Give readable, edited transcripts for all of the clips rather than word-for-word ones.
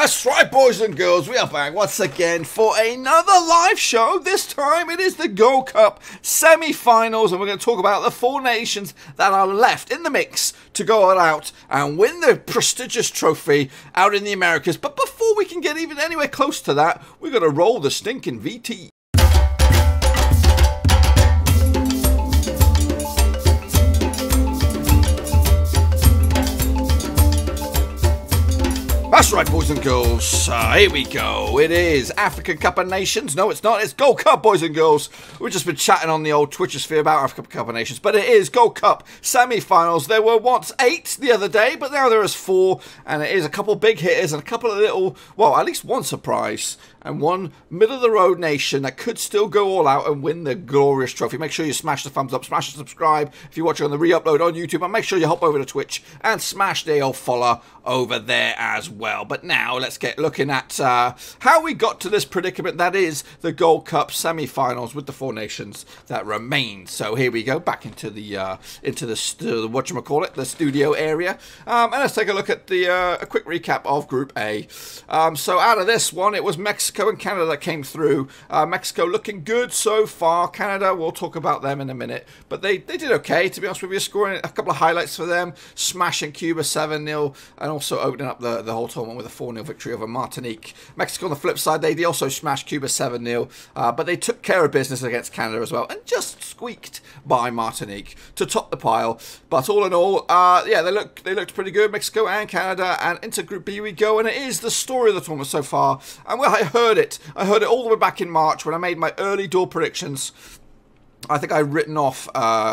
That's right, boys and girls, we are back once again for another live show. This time it is the Gold Cup semi-finals, and we're going to talk about the four nations that are left in the mix to go all out and win the prestigious trophy out in the Americas. But before we can get even anywhere close to that, we've got to roll the stinking VT. That's right, boys and girls. Here we go. It is African Cup of Nations. No, it's not. It's Gold Cup, boys and girls. We've just been chatting on the old Twitcher sphere about African Cup of Nations, but it is Gold Cup semi-finals. There were once 8 the other day, but now there is 4, and it is a couple big hitters and a couple of little, well, at least one surprise and one middle-of-the-road nation that could still go all out and win the glorious trophy. Make sure you smash the thumbs up, smash the subscribe if you're watching on the re-upload on YouTube, and make sure you hop over to Twitch and smash the old follow over there as well. But now let's get looking at how we got to this predicament that is the Gold Cup semi-finals with the 4 nations that remain. So here we go, back into the whatchamacallit, the studio area, and let's take a look at the a quick recap of Group A. So out of this one, it was Mexico and Canada that came through. Mexico looking good so far. Canada, we'll talk about them in a minute, but they did okay, to be honest with you, scoring a couple of highlights for them, smashing Cuba 7-0 and also opening up the whole tournament with a 4-0 victory over Martinique. Mexico on the flip side, they also smashed Cuba 7-0, but they took care of business against Canada as well and just squeaked by Martinique to top the pile. But all in all, yeah, they looked pretty good, Mexico and Canada, and into Group B we go, and it is the story of the tournament so far. And well, I heard it all the way back in March when I made my early door predictions. I think I'd written off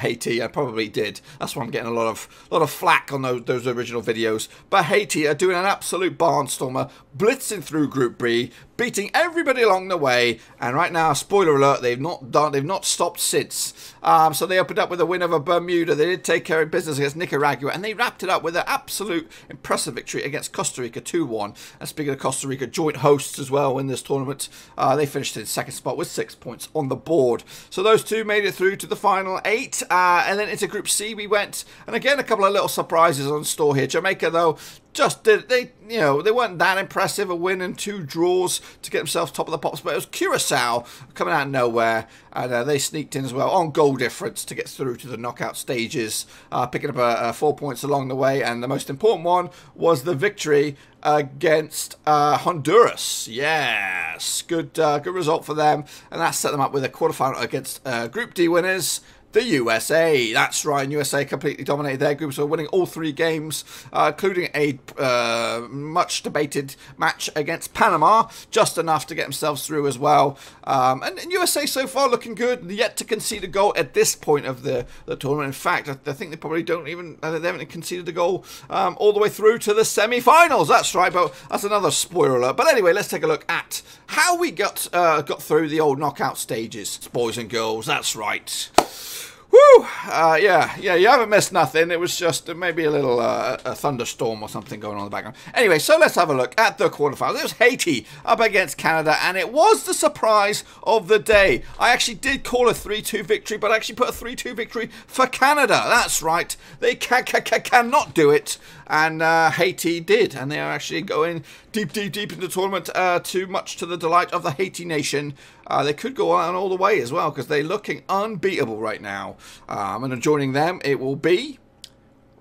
Haiti. I probably did. That's why I'm getting a lot of flack on those original videos. But Haiti are doing an absolute barnstormer, blitzing through Group B, beating everybody along the way. And right now, spoiler alert, they've not stopped since. So they opened up with a win over Bermuda. They did take care of business against Nicaragua, and they wrapped it up with an absolute impressive victory against Costa Rica 2-1. And speaking of Costa Rica, joint hosts as well in this tournament, they finished in second spot with 6 points on the board. So those two made it through to the final 8, and then into Group C we went, and again a couple of little surprises on store here. Jamaica though just did, they weren't that impressive, a win and 2 draws to get themselves top of the pops, but it was Curacao coming out of nowhere, and they sneaked in as well on goal difference to get through to the knockout stages, picking up 4 points along the way, and the most important one was the victory against Honduras. Yes, good result for them, and that set them up with a quarterfinal against Group D winners, the USA. That's right, and USA completely dominated their group, so winning all 3 games, including a much debated match against Panama, just enough to get themselves through as well. And USA so far looking good, yet to concede a goal at this point of the tournament. In fact, I think they probably they haven't conceded a goal all the way through to the semi-finals. That's right, but that's another spoiler alert. But anyway, let's take a look at how we got through the old knockout stages, boys and girls. That's right. Woo! Yeah, you haven't missed nothing. It was just maybe a little a thunderstorm or something going on in the background. Anyway, so let's have a look at the quarterfinals. It was Haiti up against Canada, and it was the surprise of the day. I actually did call a 3-2 victory, but I actually put a 3-2 victory for Canada. That's right. They cannot do it, and Haiti did, and they are actually going deep into the tournament, too much to the delight of the Haiti nation. They could go on all the way as well, because they're looking unbeatable right now. And joining them, it will be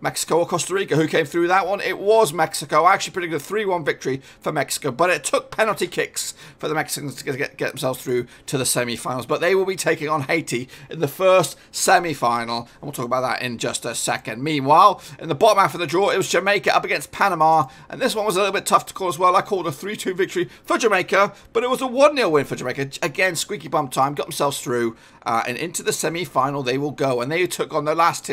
Mexico or Costa Rica. Who came through that one? It was Mexico. I actually predicted a 3-1 victory for Mexico, but it took penalty kicks for the Mexicans to get themselves through to the semi-finals. But they will be taking on Haiti in the first semi-final, and we'll talk about that in just a second. Meanwhile, in the bottom half of the draw, it was Jamaica up against Panama, and this one was a little bit tough to call as well. I called a 3-2 victory for Jamaica, but it was a 1-0 win for Jamaica. Again, squeaky bum time, got themselves through, and into the semi-final they will go, and they took on the last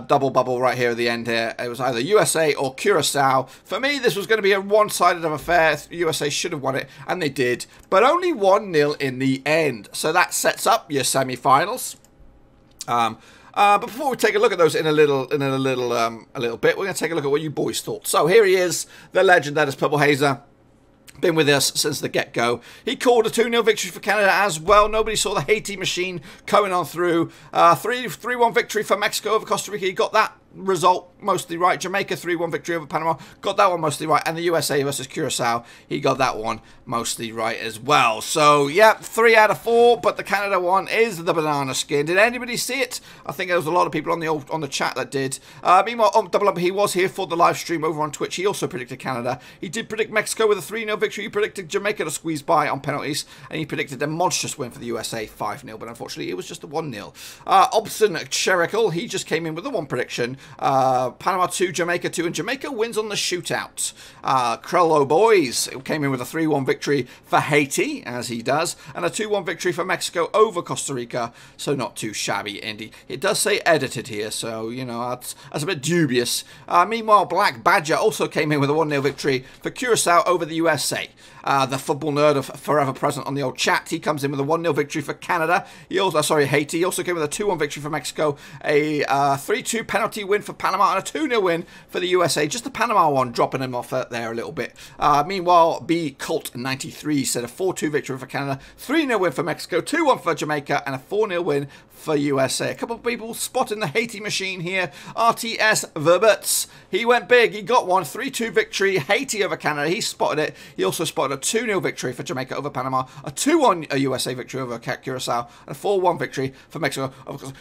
double bubble right here at the end here. It was either USA or Curacao. For me, this was going to be a one-sided affair. USA should have won it, and they did, but only 1-0 in the end. So that sets up your semi-finals. But before we take a look at those in a little bit, we're going to take a look at what you boys thought. So here he is, the legend that is Purple Hazer. Been with us since the get-go. He called a 2-0 victory for Canada as well. Nobody saw the Haiti machine coming on through. 3-1 victory for Mexico over Costa Rica. He got that result mostly right. Jamaica 3-1 victory over Panama, got that one mostly right. And the USA versus Curacao, he got that one mostly right as well. So, yeah, 3 out of 4, but the Canada one is the banana skin. Did anybody see it? I think there was a lot of people on the chat that did. Meanwhile, Double Up, he was here for the live stream over on Twitch. He also predicted Canada. He did predict Mexico with a 3-0 victory. He predicted Jamaica to squeeze by on penalties, and he predicted a monstrous win for the USA, 5-0, but unfortunately it was just a 1-0. Obson Cherical, he just came in with a 1 prediction. Panama 2, Jamaica 2, and Jamaica wins on the shootout. Krello Boys came in with a 3-1 victory for Haiti, as he does, and a 2-1 victory for Mexico over Costa Rica, so not too shabby, Indy. It does say edited here, so, you know, that's a bit dubious. Meanwhile, Black Badger also came in with a 1-0 victory for Curacao over the USA. The football nerd of forever present on the old chat, he comes in with a 1-0 victory for Canada. He also, Haiti. He also came with a 2-1 victory for Mexico, a 3-2 penalty win for Panama, and a 2-0 win for the USA. Just the Panama one dropping him off there a little bit. Meanwhile, B Colt 93 said a 4-2 victory for Canada, 3-0 win for Mexico, 2-1 for Jamaica, and a 4-0 win for USA. A couple of people spotting the Haiti machine here. RTS Verberts, he went big. He got one 3-2 victory, Haiti over Canada. He spotted it. He also spotted a 2-0 victory for Jamaica over Panama, a 2-1 USA victory over Curacao, and a 4-1 victory for Mexico.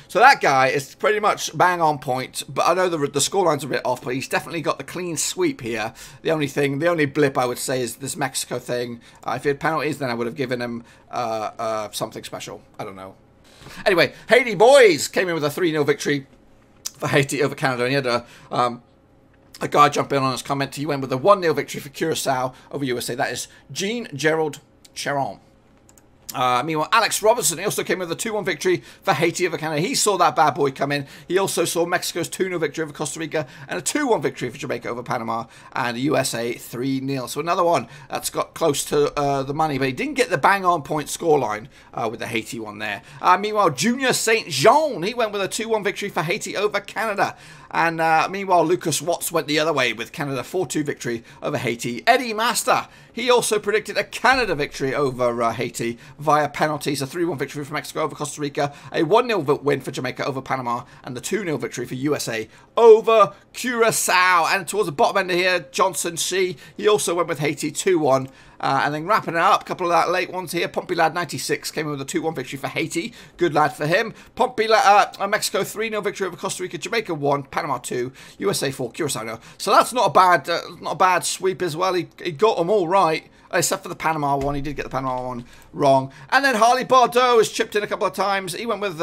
So that guy is pretty much bang on point, but I know the scoreline's a bit off, but he's definitely got the clean sweep here. The only blip I would say is this Mexico thing. If he had penalties, then I would have given him something special. I don't know. Anyway, Haiti Boys came in with a 3-0 victory for Haiti over Canada, and he had a guy jump in on his comment. He went with a 1-0 victory for Curacao over USA. That is Jean Gerald Cheron. Meanwhile, Alex Robertson, he also came with a 2-1 victory for Haiti over Canada. He saw that bad boy come in. He also saw Mexico's 2-0 victory over Costa Rica and a 2-1 victory for Jamaica over Panama, and the USA 3-0. So another one that's got close to the money, but he didn't get the bang-on point scoreline with the Haiti one there. Meanwhile, Junior St. Jean, he went with a 2-1 victory for Haiti over Canada. And meanwhile, Lucas Watts went the other way with Canada 4-2 victory over Haiti. Eddie Master, he also predicted a Canada victory over Haiti via penalties, a 3-1 victory for Mexico over Costa Rica, a 1-0 win for Jamaica over Panama, and the 2-0 victory for USA over Curacao. And towards the bottom end here, Johnson C, he also went with Haiti 2-1. And then wrapping it up, a couple of that late ones here. Pompey Lad 96 came in with a 2-1 victory for Haiti. Good lad for him. Pompey Lad, Mexico 3-0 victory over Costa Rica. Jamaica 1, Panama 2, USA 4, Curacao 0. So that's not a bad sweep as well. He got them all right. Except for the Panama one. He did get the Panama one wrong. And then Harley Bardot has chipped in a couple of times. He went with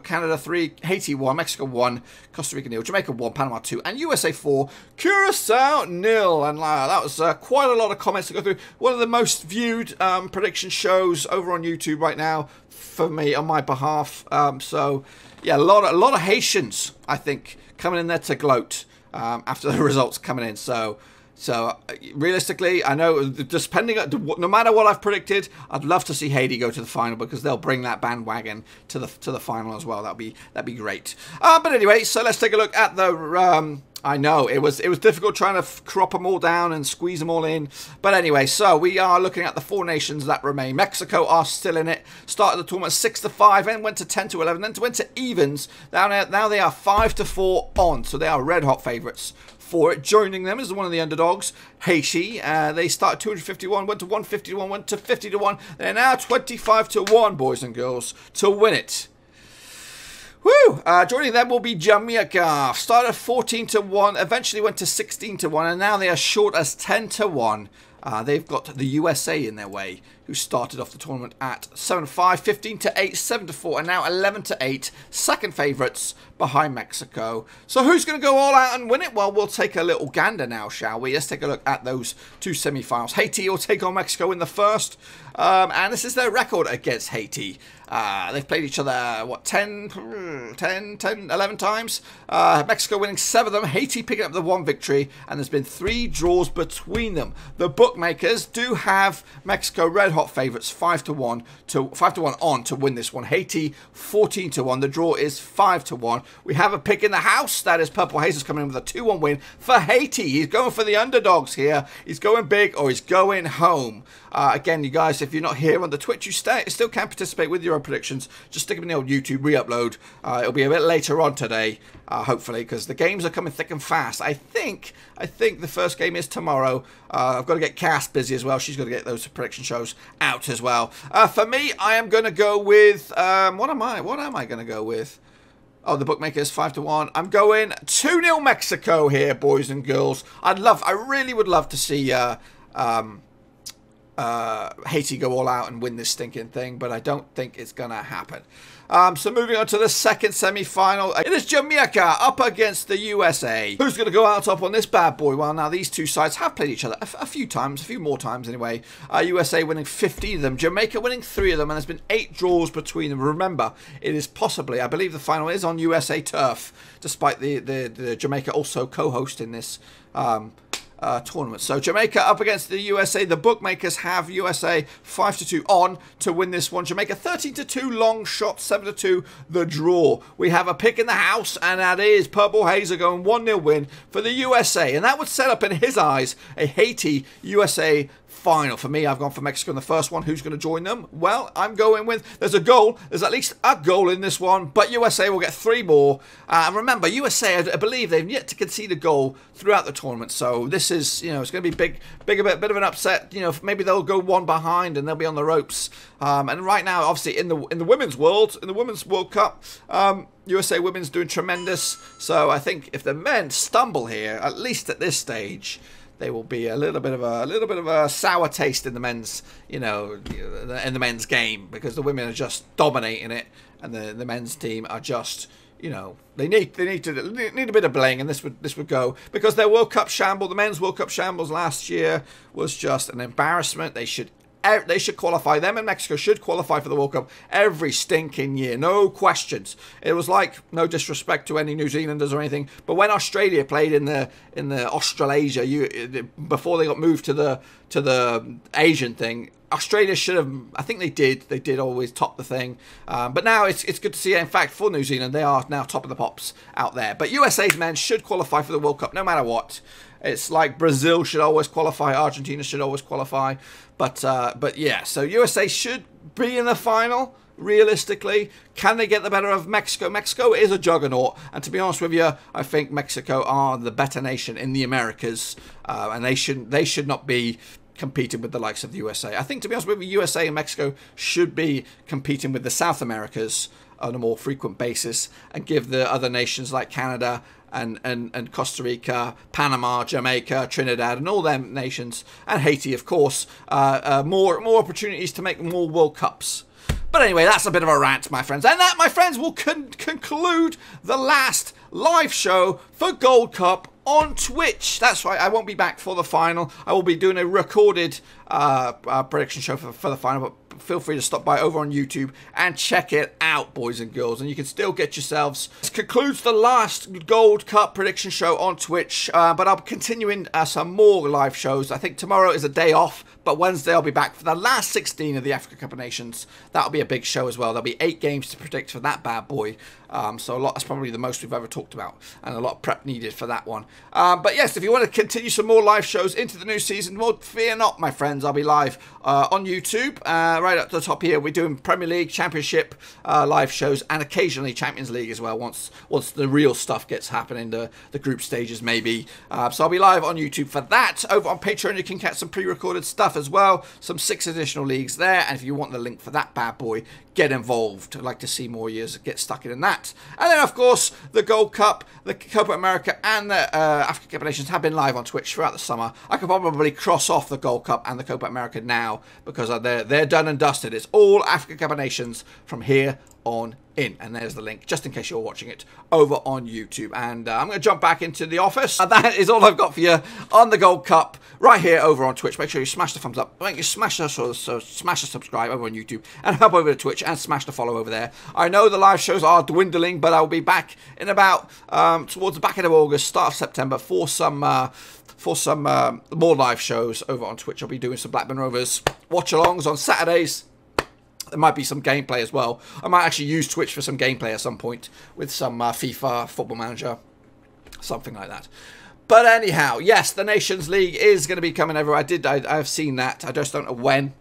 Canada 3, Haiti 1, Mexico 1, Costa Rica 0, Jamaica 1, Panama 2, and USA 4, Curacao 0. And that was quite a lot of comments to go through. One of the most viewed prediction shows over on YouTube right now for me, on my behalf. So, yeah, a lot of Haitians, I think, coming in there to gloat after the results coming in. So, realistically, I know, no matter what I've predicted, I'd love to see Haiti go to the final because they'll bring that bandwagon to the final as well. That'd be great. But anyway, so let's take a look at the. I know it was difficult trying to crop them all down and squeeze them all in. But anyway, so we are looking at the 4 nations that remain. Mexico are still in it. Started the tournament 6-5, then went to 10-11, then went to evens. Now they are 5-4 on, so they are red hot favourites for it. Joining them is one of the underdogs, Haiti. They started 251, went to 151, went to 50-1. They're now 25-1, boys and girls, to win it. Woo! Joining them will be Jamaica. Started 14-1, eventually went to 16-1, and now they are short as 10-1. They've got the USA in their way, who started off the tournament at 7-5, 15-8, 7-4, and now 11-8. Second favourites behind Mexico. So who's going to go all out and win it? Well, we'll take a little gander now, shall we? Let's take a look at those 2 semi-finals. Haiti will take on Mexico in the first. And this is their record against Haiti. They've played each other, what, 11 times? Mexico winning 7 of them, Haiti picking up the 1 victory, and there's been 3 draws between them. The bookmakers do have Mexico red hot favourites 5-1 on to win this one. Haiti 14-1. The draw is 5-1. We have a pick in the house. That is Purple Haze is coming in with a 2-1 win for Haiti. He's going for the underdogs here. He's going big or he's going home. Again, you guys, if you're not here on the Twitch, you still can participate with your tomorrow predictions, just stick them in the old YouTube re-upload. It'll be a bit later on today, hopefully, because the games are coming thick and fast. I think the first game is tomorrow. I've got to get Cass busy as well. She's got to get those prediction shows out as well. For me, I am going to go with what am I going to go with? Oh, the bookmakers 5-1. I'm going 2-0 Mexico here, boys and girls. I really would love to see Haiti go all out and win this stinking thing, but I don't think it's going to happen. So moving on to the second semi-final. It is Jamaica up against the USA. Who's going to go out top on this bad boy? Well, now these two sides have played each other a few times, a few more times anyway. USA winning 15 of them, Jamaica winning 3 of them, and there's been 8 draws between them. Remember, it is possibly, I believe the final is on USA turf, despite the Jamaica also co-hosting this tournament. So Jamaica up against the USA. The bookmakers have USA 5-2 on to win this one. Jamaica 13-2 long shot, 7-2 the draw. We have a pick in the house, and that is Purple Hazer going 1-0 win for the USA, and that would set up in his eyes a Haiti USA final. For me, I've gone for Mexico in the first one. Who's going to join them? Well, I'm going with, there's a goal. There's at least a goal in this one, but USA will get 3 more. Remember, USA, I believe they've yet to concede a goal throughout the tournament, so this is, you know, it's going to be bit of an upset. You know, maybe they'll go 1 behind and they'll be on the ropes. And right now, obviously, in the women's world, in the Women's World Cup, USA Women's doing tremendous. So I think if the men stumble here, at least at this stage, there will be a little bit of a sour taste in the men's, you know, in the men's game, because the women are just dominating it, and the men's team are just, you know, they need a bit of bling, and this would go, because their World Cup shambles, the men's World Cup shambles last year was just an embarrassment. They should qualify. Them and Mexico should qualify for the World Cup every stinking year, no questions. It was like, no disrespect to any New Zealanders or anything, but when Australia played in the Australasia, before they got moved to the Asian thing, Australia should have, I think they did always top the thing, but now it's good to see. In fact, for New Zealand, they are now top of the pops out there. But USA's men should qualify for the World Cup no matter what. It's like Brazil should always qualify, Argentina should always qualify, but yeah, so USA should be in the final. Realistically, can they get the better of Mexico? Mexico is a juggernaut, and to be honest with you, I think Mexico are the better nation in the Americas, and they should not be competing with the likes of the USA. I think, to be honest with you, USA and Mexico should be competing with the South Americas on a more frequent basis, and give the other nations like Canada and Costa Rica, Jamaica, Trinidad, and all them nations, and Haiti, of course, more opportunities to make more World Cups. But anyway, that's a bit of a rant, my friends. And that, my friends, will conclude the last live show for Gold Cup on Twitch. That's right, I won't be back for the final. I will be doing a recorded prediction show for the final, but feel free to stop by over on YouTube and check it out, boys and girls. And you can still get yourselves. This concludes the last Gold Cup prediction show on Twitch, but I'll be continuing some more live shows. I think tomorrow is a day off, but Wednesday I'll be back for the last 16 of the Africa Cup of Nations. That'll be a big show as well. There'll be 8 games to predict for that bad boy. So that's probably the most we've ever talked about, and a lot of prep needed for that one. But yes, if you want to continue some more live shows into the new season, well, fear not, my friends. I'll be live on YouTube. Right up to the top here, we're doing Premier League, Championship live shows, and occasionally Champions League as well, once the real stuff gets happening, the group stages maybe. So I'll be live on YouTube for that. Over on Patreon, you can get some pre-recorded stuff as well, some 6 additional leagues there, and if you want the link for that bad boy, get involved. I'd like to see more years get stuck in that. And then, of course, the Gold Cup, the Copa America, and the Africa Cup of Nations have been live on Twitch throughout the summer. I could probably cross off the Gold Cup and the Copa America now, because they're done and dusted. It's all Africa Cup of Nations from here on in, and there's the link, just in case you're watching it over on YouTube. And I'm going to jump back into the office. That is all I've got for you on the Gold Cup right here over on Twitch. Make sure you smash the thumbs up, make you smash the subscribe over on YouTube, and hop over to Twitch and smash the follow over there. I know the live shows are dwindling, but I'll be back in about towards the back end of August, start of September, for some more live shows over on Twitch. I'll be doing some Blackburn Rovers watch-alongs on Saturdays. There might be some gameplay as well. I might actually use Twitch for some gameplay at some point with some FIFA, Football Manager, something like that. But anyhow, yes, the Nations League is going to be coming everywhere. I've seen that. I just don't know when.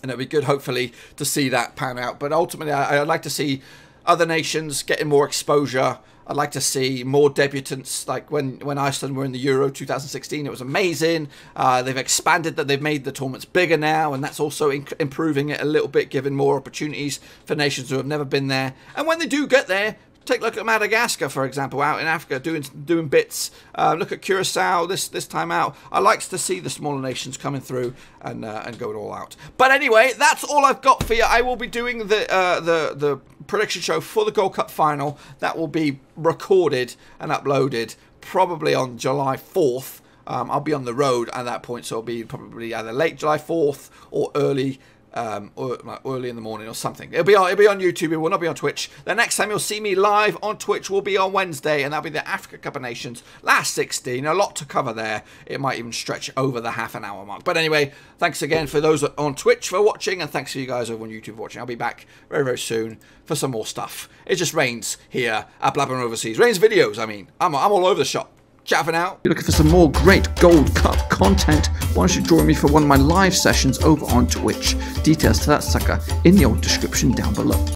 And it'll be good, hopefully, to see that pan out. But ultimately, I'd like to see other nations getting more exposure. I'd like to see more debutants, like when Iceland were in the Euro 2016. It was amazing. They've expanded that. They've made the tournaments bigger now, and that's also improving it a little bit, giving more opportunities for nations who have never been there. And when they do get there, take a look at Madagascar, for example, out in Africa, doing bits. Look at Curacao this time out. I like to see the smaller nations coming through and going all out. But anyway, that's all I've got for you. I will be doing the prediction show for the Gold Cup final. That will be recorded and uploaded probably on July 4th. I'll be on the road at that point, so it'll be probably either late July 4th or early in the morning or something. It'll be on YouTube. It will not be on Twitch. The next time you'll see me live on Twitch will be on Wednesday, and that'll be the Africa Cup of Nations last 16. A lot to cover there. It might even stretch over the half-an-hour mark. But anyway, thanks again for those on Twitch for watching, and thanks for you guys over on YouTube for watching. I'll be back very, very soon for some more stuff. It just rains here at Blabbering Overseas. Rains videos, I mean. I'm all over the shop. Ciao for now. If you're looking for some more great Gold Cup content, why don't you join me for one of my live sessions over on Twitch? Details to that sucker in the old description down below.